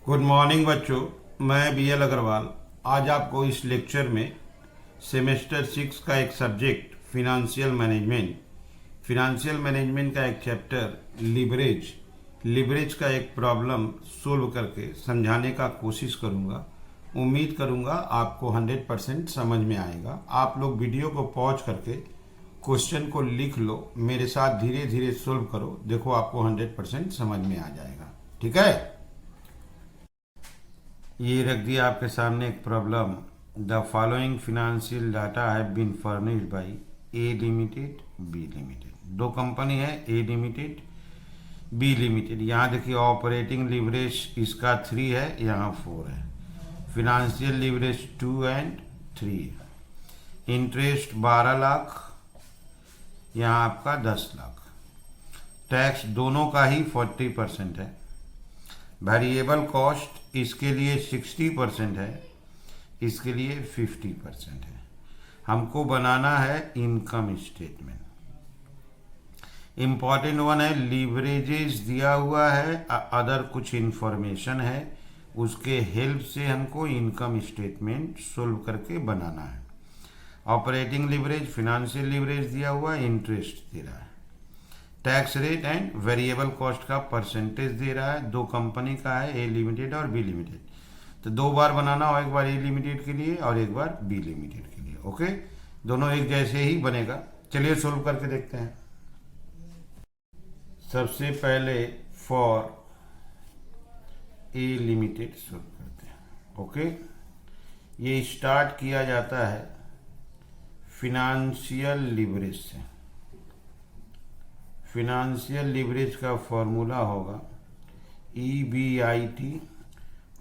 Good morning बच्चों, मैं BL Agarwal आज आपको इस लेक्चर में सेमेस्टर 6 का एक सब्जेक्ट फिनेंशियल मैनेजमेंट का एक चैप्टर लिवरेज का एक प्रॉब्लम सोल्व करके समझाने का कोशिश करूंगा। उम्मीद करूंगा आपको 100% समझ में आएगा। आप लोग वीडियो को पॉज करके क्वेश्चन को लिख लो, मेरे साथ धीरे धीरे सोल्व करो, देखो आपको 100% समझ में आ जाएगा। ठीक है, ये रख दिया आपके सामने एक problem. The following financial data have been furnished by A limited B limited. दो कंपनी है, ए लिमिटेड बी लिमिटेड। यहाँ देखिए ऑपरेटिंग लिवरेज इसका 3 है, यहाँ 4 है। फिनेंशियल लिवरेज 2 एंड 3 है। इंटरेस्ट 12 लाख, यहाँ आपका 10 लाख। टैक्स दोनों का ही 40% है। वेरिएबल कॉस्ट इसके लिए 60% है, इसके लिए 50% है। हमको बनाना है इनकम स्टेटमेंट। इम्पॉर्टेंट वन है, लीवरेजेस दिया हुआ है, अदर कुछ इंफॉर्मेशन है, उसके हेल्प से हमको इनकम स्टेटमेंट सोल्व करके बनाना है। ऑपरेटिंग लीवरेज, फिनेंशियल लीवरेज दिया हुआ है, इंटरेस्ट दे रहा है, tax rate and variable cost का परसेंटेज दे रहा है। दो कंपनी का है, ए लिमिटेड और बी लिमिटेड। तो दो बार बनाना हो, एक बार ए लिमिटेड के लिए और एक बार बी लिमिटेड के लिए। ओके, दोनों एक जैसे ही बनेगा। चलिए सोल्व करके देखते हैं। सबसे पहले फॉर ए लिमिटेड सोल्व करते हैं। ओके, ये स्टार्ट किया जाता है फिनेंशियल लिवरेज से। फिनेंशियल लिवरेज का फॉर्मूला होगा EBIT,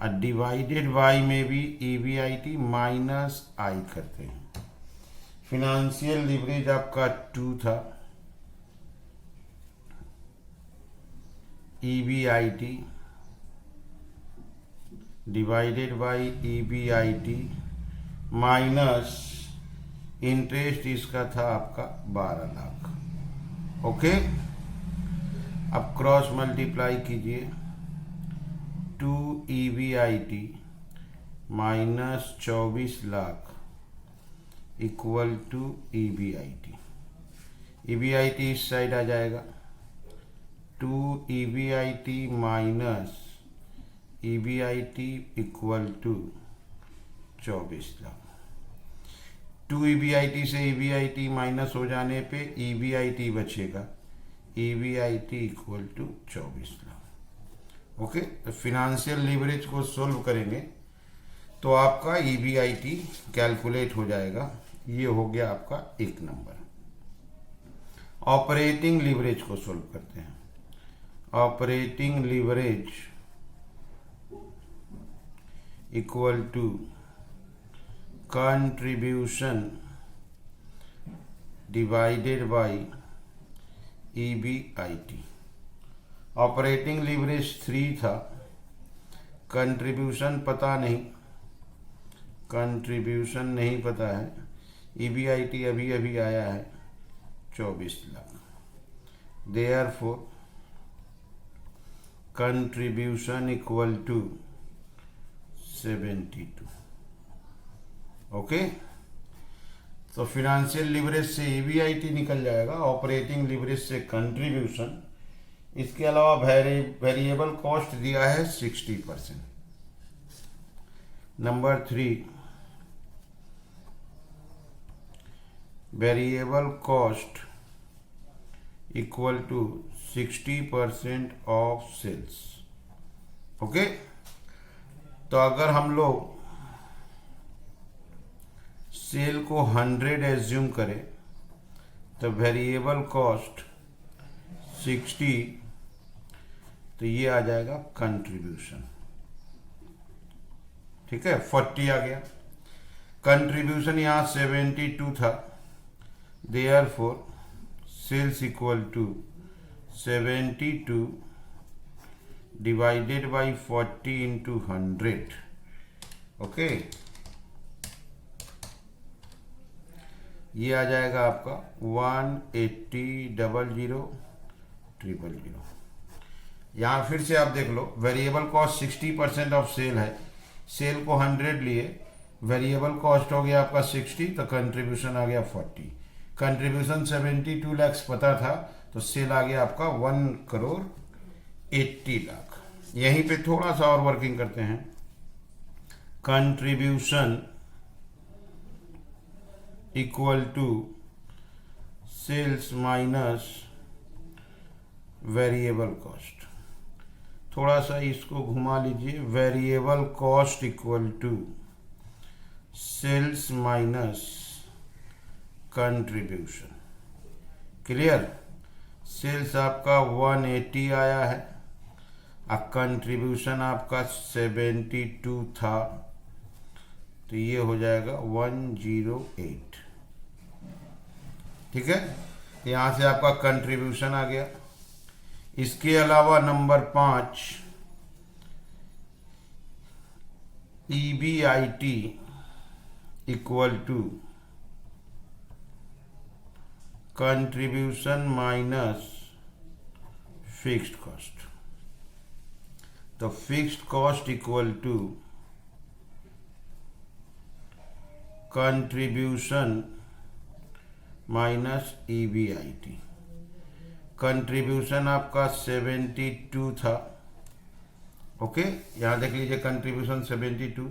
और डिवाइडेड बाई में भी EBIT माइनस आई करते हैं। फिनेंशियल लिवरेज आपका 2 था, EBIT divided by EBIT minus interest इसका था आपका 12 लाख। ओके, अब क्रॉस मल्टीप्लाई कीजिए। 2 EBIT minus 24 lakh equal to EBIT। EBIT इस साइड आ जाएगा। 2 EBIT minus EBIT equal to 24 lakh. 2 EBIT से EBIT माइनस हो जाने पे EBIT बचेगा, EBIT equal to 24 lakh. Okay, तो फिनेंशियल लिवरेज को सोल्व करेंगे तो आपका EBIT कैलकुलेट हो जाएगा। ये हो गया आपका एक नंबर। ऑपरेटिंग लिवरेज को सोल्व करते हैं। Operating leverage equal to contribution divided by EBIT। Operating leverage 3 था, कंट्रीब्यूशन पता नहीं, कंट्रीब्यूशन नहीं पता है। EBIT अभी अभी आया है 24 lakh. Therefore contribution equal to 72। Okay, तो फिनेंशियल लिवरेज से EBIT निकल जाएगा, ऑपरेटिंग लिवरेज से कंट्रीब्यूशन। इसके अलावा वेरिएबल कॉस्ट दिया है 60%। Number 3, variable cost equal to 60% of sales. Okay, तो अगर हम लोग सेल को 100 एज्यूम करें तो वेरिएबल कॉस्ट 60, तो ये आ जाएगा कंट्रीब्यूशन। ठीक है, 40 आ गया। कंट्रीब्यूशन यहाँ 72 था, therefore sales equal to 72 divided by 40 into 100। Okay, ये आ जाएगा आपका 180,000,000,000। यहाँ फिर से आप देख लो, वेरिएबल कॉस्ट 60% ऑफ सेल है, सेल को 100 लिए, वेरिएबल कॉस्ट हो गया आपका 60, तो कंट्रीब्यूशन आ गया 40, कंट्रीब्यूशन 72 लाख पता था, तो सेल आ गया आपका 1,80,00,000। यहीं पे थोड़ा सा और वर्किंग करते हैं। Contribution equal to sales minus variable cost. थोड़ा सा इसको घुमा लीजिए, variable cost equal to sales minus contribution. Clear? Sales आपका 180 आया है, अब कंट्रीब्यूशन आपका 72 था, तो ये हो जाएगा 108। ठीक है, यहां से आपका कंट्रीब्यूशन आ गया। इसके अलावा number 5 EBIT equal to contribution minus fixed cost. तो fixed cost equal to contribution minus EBIT। Contribution आपका 72 था, ओके, यहाँ देख लीजिए कंट्रीब्यूशन 72,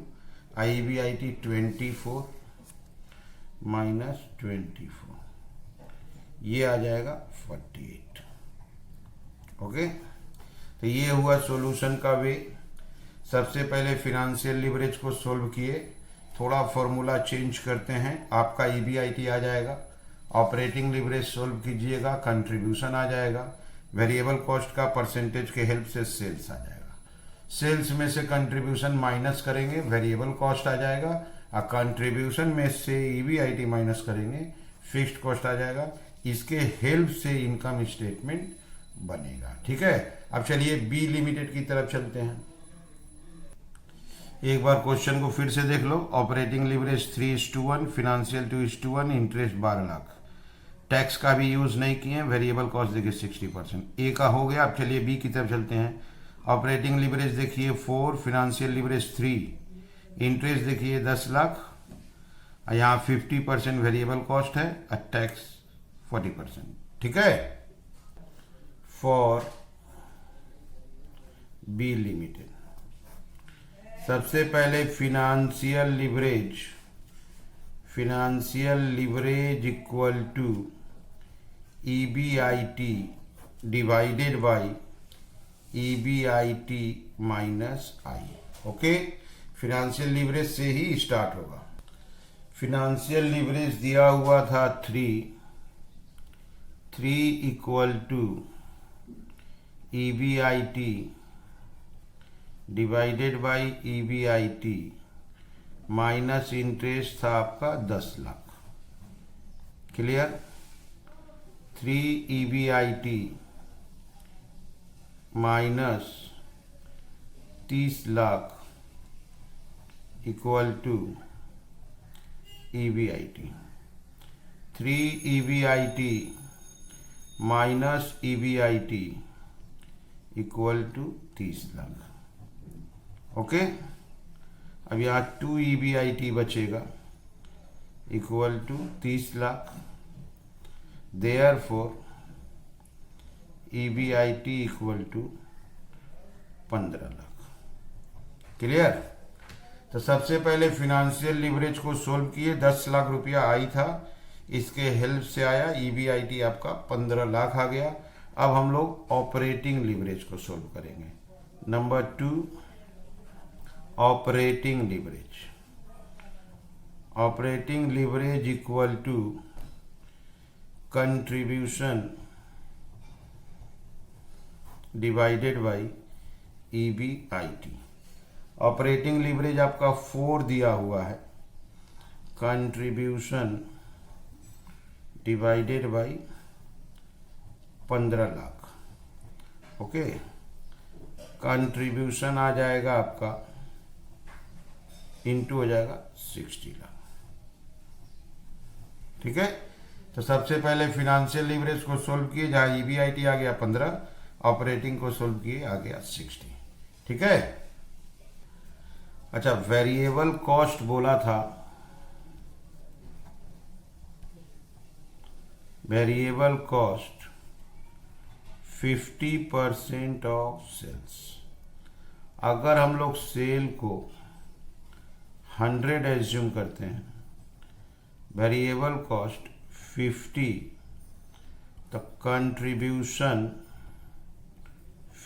EBIT 24 माइनस 24, ये आ जाएगा 48। ओके, तो ये हुआ सॉल्यूशन का वे। सबसे पहले फिनेंशियल लिवरेज को सॉल्व किए, थोड़ा फॉर्मूला चेंज करते हैं, आपका EBIT आ जाएगा। ऑपरेटिंग लिवरेज सॉल्व कीजिएगा, कंट्रीब्यूशन आ जाएगा। वेरिएबल कॉस्ट का परसेंटेज के हेल्प से सेल्स आ जाएगा। सेल्स में से कंट्रीब्यूशन माइनस करेंगे, वेरिएबल कॉस्ट आ जाएगा, और कंट्रीब्यूशन में से EBIT माइनस करेंगे, फिक्स्ड कॉस्ट आ जाएगा। इसके हेल्प से इनकम स्टेटमेंट बनेगा। ठीक है, अब चलिए बी लिमिटेड की तरफ चलते हैं। एक बार क्वेश्चन को फिर से देख लो। Operating leverage 3:1, financial 2:1, interest 12 lakh. Tax का भी यूज नहीं किए, वेरिएबल कॉस्ट देखिए 60%। ए का हो गया। अब चलिए बी की तरफ चलते हैं। ऑपरेटिंग लिवरेज देखिए 4, फिनेंशियल लिवरेज 3, इंटरेस्ट देखिए 10 लाख, यहाँ 50% वेरिएबल कॉस्ट है और टैक्स 40%। ठीक है, फॉर बी लिमिटेड सबसे पहले financial leverage equal to EBIT divided by EBIT minus I. Okay, financial leverage से ही स्टार्ट होगा। फिनेंशियल लिवरेज दिया हुआ था 3 equal to EBIT divided by EBIT minus interest था आपका 10 lakh. Clear? 3 EBIT minus 30 lakh equal to EBIT। 3 EBIT minus EBIT equal to 30 lakh. Okay, अब यहाँ 2 EBIT बचेगा equal to 30 lakh. Therefore EBIT equal to 15 lakh. Clear? तो सबसे पहले फिनेंशियल लिवरेज को सोल्व किए, 10 लाख रुपया आई था, इसके हेल्प से आया EBIT आपका 15 लाख आ गया। अब हम लोग ऑपरेटिंग लिवरेज को सोल्व करेंगे। Number 2, operating leverage equal to contribution divided by EBIT। Operating leverage आपका 4 दिया हुआ है, contribution divided by 15 lakh. Okay, contribution आ जाएगा आपका इंटू हो जाएगा 60 लाख। ठीक है, तो सबसे पहले फिनेंशियल लिवरेज को सोल्व किए, जहां EBIT आ गया 15 ऑपरेटिंग को सोल्व किए, आ गया 60। ठीक है। अच्छा, वेरिएबल कॉस्ट बोला था, वेरिएबल कॉस्ट 50% ऑफ सेल्स। अगर हम लोग सेल को 100 एज्यूम करते हैं, वेरिएबल कॉस्ट 50, तो कंट्रीब्यूशन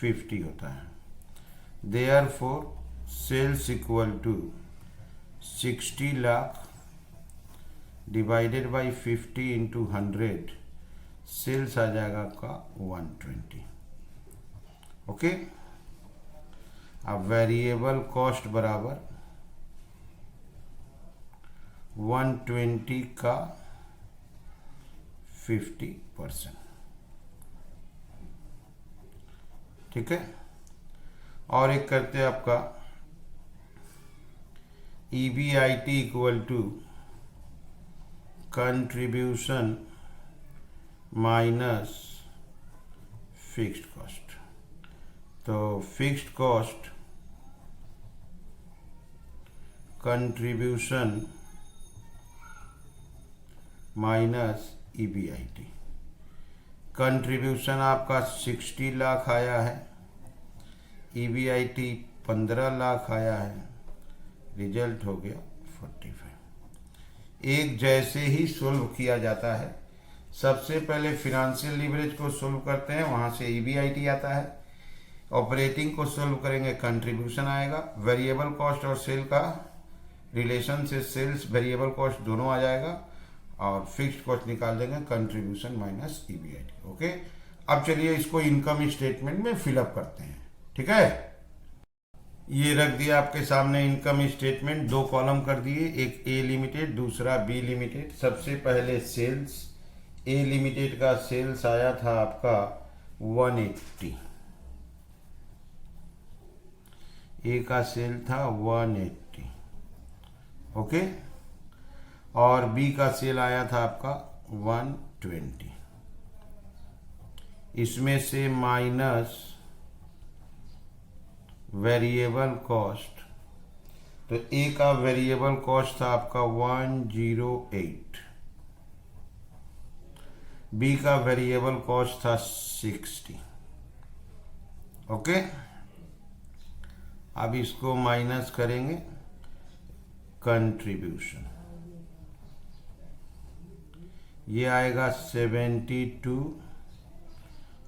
50 होता है। Therefore sales equal to 60 lakh divided by 50 into 100, sales आ जाएगा आपका 120। ओके। अब वेरिएबल कॉस्ट बराबर 120 का 50%। ठीक है। और एक करते हैं आपका EBIT equal to contribution minus fixed cost. तो fixed cost contribution minus EBIT। Contribution आपका 60 लाख आया है, EBIT 15 लाख आया है, रिजल्ट हो गया 45। एक जैसे ही सोल्व किया जाता है, सबसे पहले फिनेंशियल लीवरेज को सोल्व करते हैं, वहां से EBIT आता है। ऑपरेटिंग को सोल्व करेंगे, कंट्रीब्यूशन आएगा। वेरिएबल कॉस्ट और सेल का रिलेशन से सेल्स वेरिएबल कॉस्ट दोनों आ जाएगा, और फिक्स्ड कॉस्ट निकाल देंगे, कंट्रीब्यूशन माइनस EBIT। ओके। अब चलिए इसको इनकम स्टेटमेंट में फिलअप करते हैं। ठीक है। ये रख दिया आपके सामने इनकम स्टेटमेंट, 2 कॉलम कर दिए, एक A लिमिटेड, दूसरा B लिमिटेड। सबसे पहले सेल्स, A लिमिटेड का सेल्स आया था आपका 180, A का सेल था 180। ओके। और B का सेल आया था आपका 120। इसमें से माइनस वेरिएबल कॉस्ट, तो A का वेरिएबल कॉस्ट था आपका 108, B का वेरिएबल कॉस्ट था 60। ओके। अब इसको माइनस करेंगे, कंट्रीब्यूशन ये आएगा 72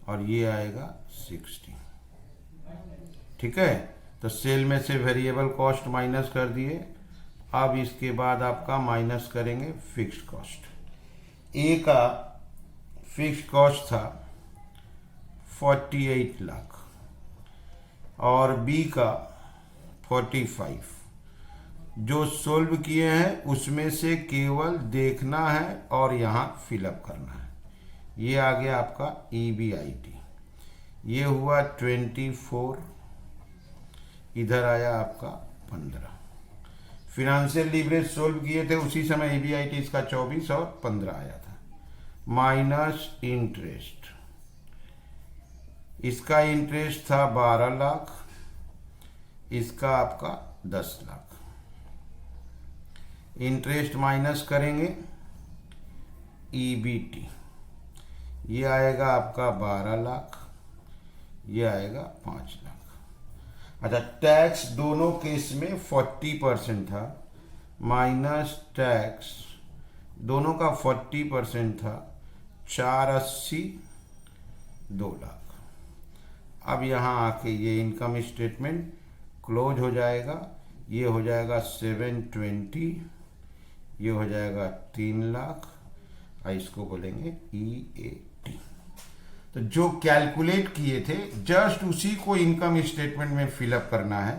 और ये आएगा 60। ठीक है। तो सेल में से वेरिएबल कॉस्ट माइनस कर दिए। अब इसके बाद आपका माइनस करेंगे फिक्स्ड कॉस्ट। ए का फिक्स्ड कॉस्ट था 48 लाख और बी का 45। जो सोल्व किए हैं उसमें से केवल देखना है और यहाँ फिलअप करना है। ये आ गया आपका EBIT, ये हुआ 24, इधर आया आपका 15। फिनेंशियल लीवरेज सोल्व किए थे उसी समय EBIT इसका 24 और 15 आया था। माइनस इंटरेस्ट, इसका इंटरेस्ट था 12 लाख, इसका आपका 10 लाख। इंटरेस्ट माइनस करेंगे EBT, ये आएगा आपका 12 लाख, ये आएगा 5 लाख। अच्छा, टैक्स दोनों केस में 40% था, माइनस टैक्स दोनों का 40% था, 480, 2 लाख। अब यहाँ आके ये इनकम स्टेटमेंट क्लोज हो जाएगा। ये हो जाएगा 720, ये हो जाएगा 3 लाख, और इसको बोलेंगे EAT। तो जो कैलकुलेट किए थे जस्ट उसी को इनकम स्टेटमेंट में फिलअप करना है।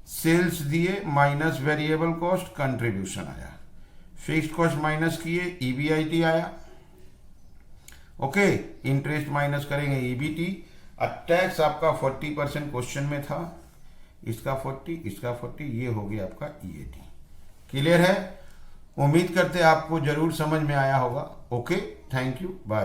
सेल्स दिए, माइनस वेरिएबल कॉस्ट, कंट्रीब्यूशन आया, फिक्स्ड कॉस्ट माइनस किए, EBIT आया। ओके। इंटरेस्ट माइनस करेंगे EBT। और टैक्स आपका 40% क्वेश्चन में था, इसका 40, इसका 40, ये हो गया आपका EAT। क्लियर है? उम्मीद करते आपको जरूर समझ में आया होगा। Okay, thank you, bye.